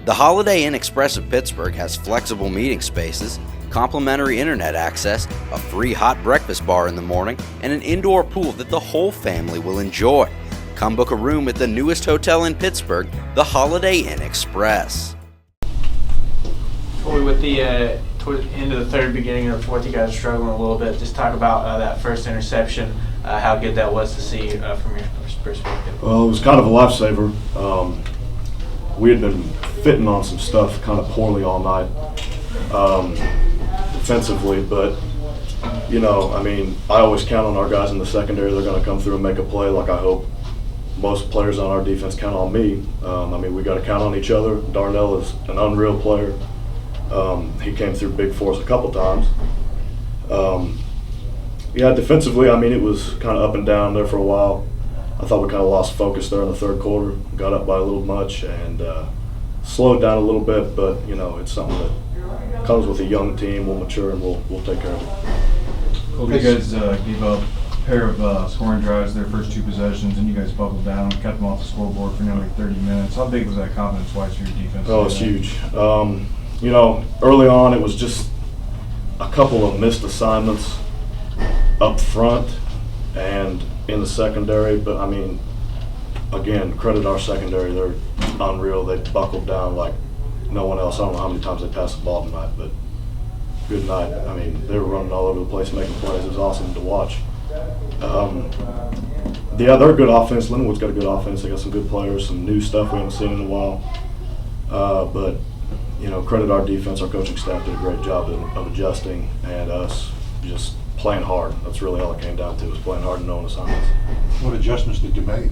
The Holiday Inn Express of Pittsburgh has flexible meeting spaces, complimentary internet access, a free hot breakfast bar in the morning, and an indoor pool that the whole family will enjoy. Come book a room at the newest hotel in Pittsburgh, the Holiday Inn Express. Corey, with the toward the end of the third, beginning of the fourth, you guys are struggling a little bit. Just talk about that first interception, how good that was to see from your perspective. Well, it was kind of a lifesaver. We had been fitting on some stuff kind of poorly all night defensively, but I always count on our guys in the secondary. They're going to come through and make a play like I hope most players on our defense count on me. We got to count on each other. Darnell is an unreal player. He came through big for us a couple times. Defensively, it was kind of up and down there for a while. I thought we kind of lost focus there in the third quarter, got up by a little much, and slowed down a little bit, but it's something that comes with a young team. We'll mature and we'll take care of it. Well, you guys gave up a pair of scoring drives their first two possessions, and you guys buckled down and kept them off the scoreboard for nearly 30 minutes. How big was that confidence-wise for your defense? Oh, it's huge. Early on it was just a couple of missed assignments up front and in the secondary, but again, credit our secondary. They're unreal. They buckled down like no one else. I don't know how many times they passed the ball tonight, but good night. They were running all over the place making plays. It was awesome to watch. They're a good offense. Lindenwood's got a good offense. They got some good players, some new stuff we haven't seen in a while. But credit our defense. Our coaching staff did a great job of adjusting, and us just playing hard. That's really all it came down to, was playing hard and knowing assignments. What adjustments did you make?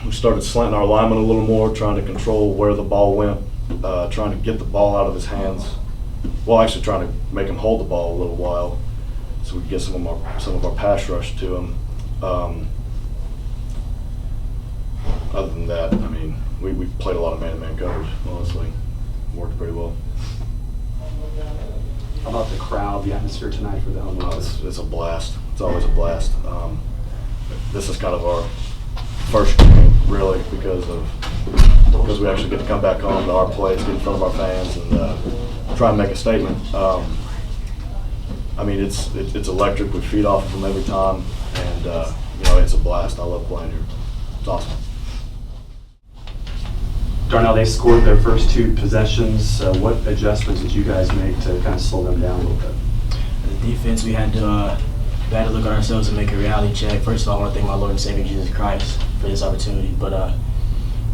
We started slanting our lineman a little more, trying to control where the ball went, trying to get the ball out of his hands. Well, actually trying to make him hold the ball a little while so we could get some of our pass rush to him. Other than that, we played a lot of man-to-man coverage, honestly. Worked pretty well. How about the crowd, the atmosphere tonight for the home game? It's a blast. It's always a blast. This is kind of our first game, really, because we actually get to come back home to our place, get in front of our fans, and try and make a statement. It's electric. We feed off of them every time, and it's a blast. I love playing here. It's awesome. Darnell, they scored their first two possessions. What adjustments did you guys make to kind of slow them down a little bit? The defense, we had to look at ourselves and make a reality check. First of all, I want to thank my Lord and Savior Jesus Christ for this opportunity, but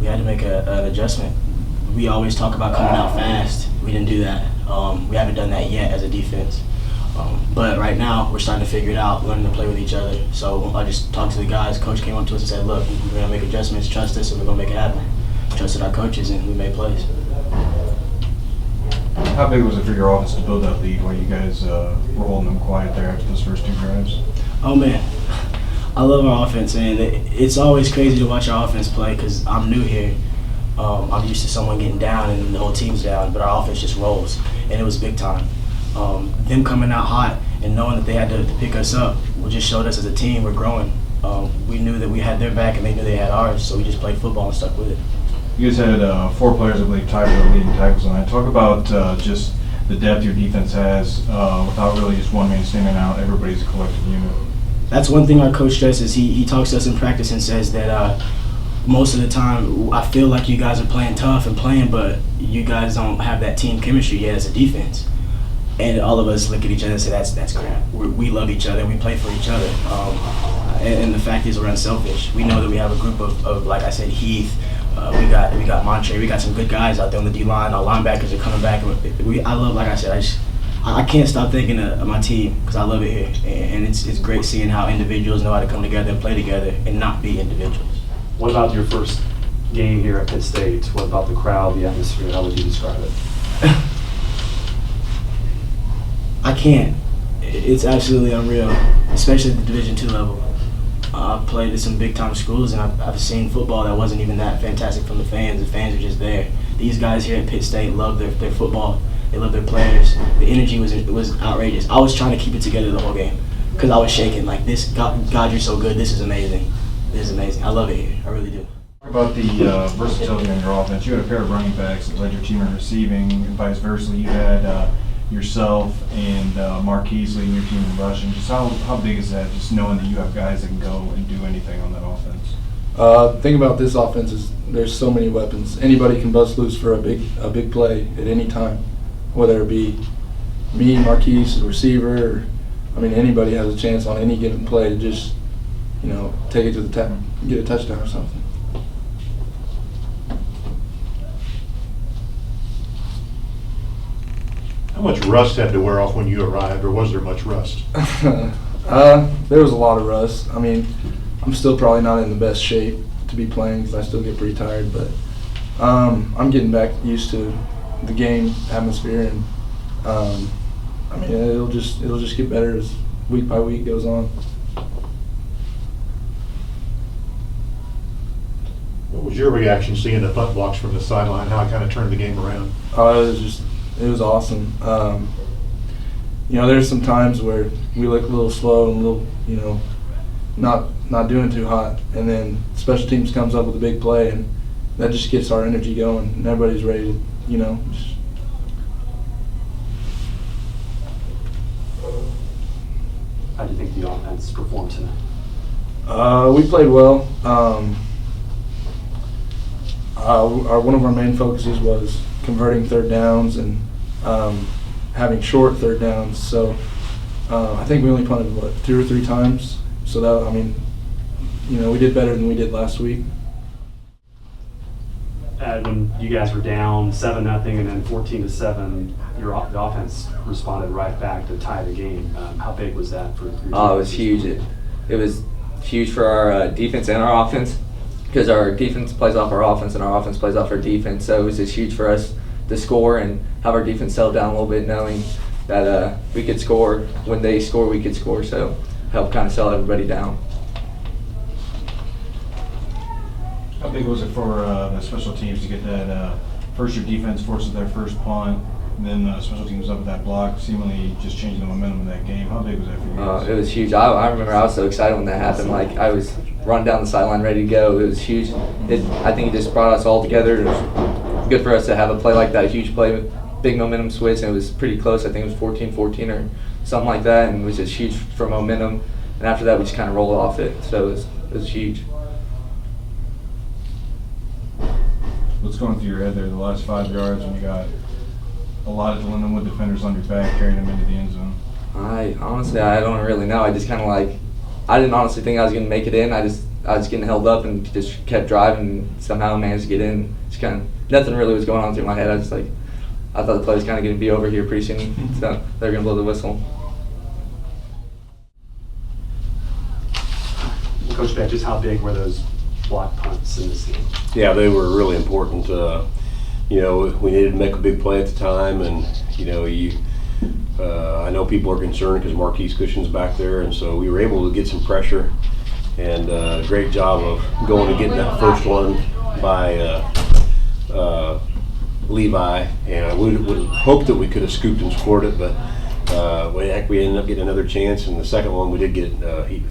we had to make an adjustment. We always talk about coming out fast. We didn't do that. We haven't done that yet as a defense. But right now, we're starting to figure it out, learning to play with each other. So I just talked to the guys. Coach came up to us and said, look, we're going to make adjustments, trust us, and we're going to make it happen. Trusted our coaches, and we made plays. How big was it for your offense to build that lead while you guys were holding them quiet there after those first two drives? Oh, man. I love our offense, and it's always crazy to watch our offense play because I'm new here. I'm used to someone getting down and the whole team's down, but our offense just rolls, and it was big time. Them coming out hot and knowing that they had to pick us up just showed us as a team we're growing. We knew that we had their back and they knew they had ours, so we just played football and stuck with it. You guys had 4 players, I believe, tied for the leading tackles tonight. Talk about just the depth your defense has without really just one man standing out. Everybody's a collective unit. That's one thing our coach stresses. He talks to us in practice and says that most of the time I feel like you guys are playing tough and playing, but you guys don't have that team chemistry yet as a defense. And all of us look at each other and say, that's crap. We love each other. We play for each other. And the fact is we're unselfish. We know that we have a group of like I said, Heath. We got Montre. We got some good guys out there on the D-line. Our linebackers are coming back. I love, like I said, I can't stop thinking of my team because I love it here. And it's great seeing how individuals know how to come together and play together and not be individuals. What about your first game here at Pitt State? What about the crowd, the atmosphere? How would you describe it? I can't. It's absolutely unreal, especially at the Division II level. I've played at some big-time schools, and I've seen football that wasn't even that fantastic from the fans. The fans are just there. These guys here at Pitt State love their football. They love their players. The energy was outrageous. I was trying to keep it together the whole game because I was shaking like this. God, you're so good. This is amazing. This is amazing. I love it here. I really do. about the versatility on your offense. You had a pair of running backs that led your team in receiving, and vice versa. You had yourself and Marquise leading your team in rushing. Just how big is that, just knowing that you have guys that can go and do anything on that offense? The thing about this offense is there's so many weapons. Anybody can bust loose for a big play at any time, whether it be me, Marquise, the receiver. Or, I mean, anybody has a chance on any given play to just, take it to the get a touchdown or something. How much rust had to wear off when you arrived, or was there much rust? There was a lot of rust. I mean, I'm still probably not in the best shape to be playing because I still get pretty tired, but I'm getting back used to the game atmosphere, and I mean, it'll just get better as week by week goes on. What was your reaction seeing the punt blocks from the sideline, how it kind of turned the game around? It was awesome. There's some times where we look a little slow and a little, not doing too hot, and then special teams comes up with a big play, and that just gets our energy going, and everybody's ready to, How do you think the offense performed tonight? We played well. One of our main focuses was converting third downs and having short third downs. So I think we only punted, 2 or 3 times. So that, we did better than we did last week. When you guys were down 7-0 and then 14-7, the offense responded right back to tie the game. How big was that for your team? Oh, it was huge. It was huge for our defense and our offense, because our defense plays off our offense and our offense plays off our defense. So it was just huge for us to score and have our defense settle down a little bit, knowing that we could score. When they score, we could score. So help kind of settle everybody down. How big was it for the special teams to get that first your defense forces their first punt, and then the special teams up at that block, seemingly just changing the momentum of that game? How big was that for you guys? It was huge. I remember I was so excited when that happened. Like, I was running down the sideline ready to go. It was huge. I think it just brought us all together. It was good for us to have a play like that, a huge play, big momentum switch, and it was pretty close. I think it was 14-14 or something like that, and it was just huge for momentum. And after that, we just kind of rolled off it. So it was huge. What's going through your head there the last 5 yards when you got a lot of the Lindenwood defenders on your back carrying them into the end zone? I don't really know. I just kind of I didn't honestly think I was going to make it in. I was getting held up and just kept driving and somehow managed to get in. Just kind of, nothing really was going on through my head. I thought the play was kind of going to be over here pretty soon. So they're going to blow the whistle. Coach Beck, just how big were those block punts in this game? Yeah, they were really important. We needed to make a big play at the time, and I know people are concerned because Marquise Cushion's back there, and so we were able to get some pressure. And great job of going and getting that first one by Levi. And I would have hoped that we could have scooped and scored it, but we ended up getting another chance. And the second one we did get,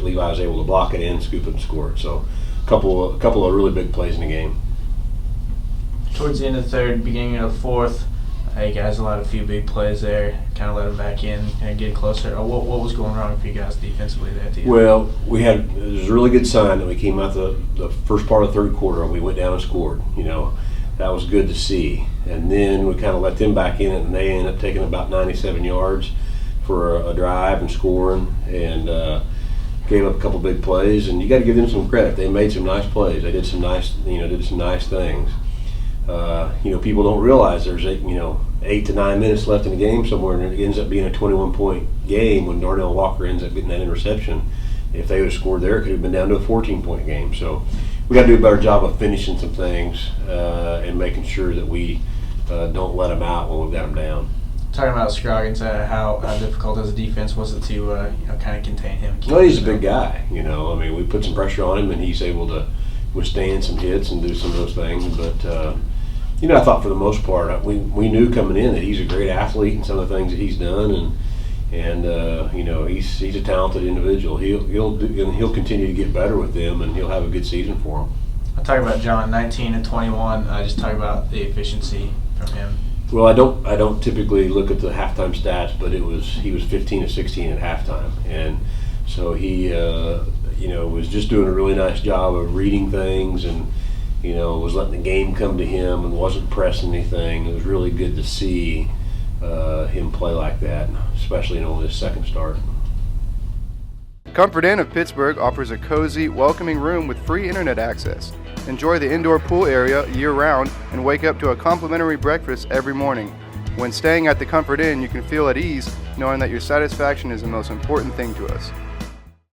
Levi was able to block it in, scoop it, and score it. So a couple of really big plays in the game. Towards the end of the third, beginning of the fourth, you guys allowed a few big plays there, kind of let them back in and get closer. What was going wrong for you guys defensively there at the end? Well, it was a really good sign that we came out the first part of the third quarter and we went down and scored. That was good to see. And then we kind of let them back in, and they ended up taking about 97 yards for a drive and scoring, and gave up a couple big plays. And you got to give them some credit. They made some nice plays. They did some nice things. People don't realize there's 8 to 9 minutes left in the game somewhere, and it ends up being a 21-point game when Darnell Walker ends up getting that interception. If they would have scored there, it could have been down to a 14-point game. So we got to do a better job of finishing some things and making sure that we don't let them out when we've got them down. Talking about Scroggins, how difficult as a defense was it to kind of contain him? Well, he's a big guy. We put some pressure on him, and he's able to withstand some hits and do some of those things. But I thought for the most part, we knew coming in that he's a great athlete and some of the things that he's done, and he's a talented individual. He'll continue to get better with them, and he'll have a good season for them. I'll talk about John, 19 and 21. Just talk about the efficiency from him. Well, I don't typically look at the halftime stats, but he was 15 of 16 at halftime, and so he was just doing a really nice job of reading things and was letting the game come to him and wasn't pressing anything. It was really good to see him play like that, especially in only his second start. Comfort Inn of Pittsburgh offers a cozy, welcoming room with free internet access. Enjoy the indoor pool area year-round and wake up to a complimentary breakfast every morning. When staying at the Comfort Inn, you can feel at ease knowing that your satisfaction is the most important thing to us.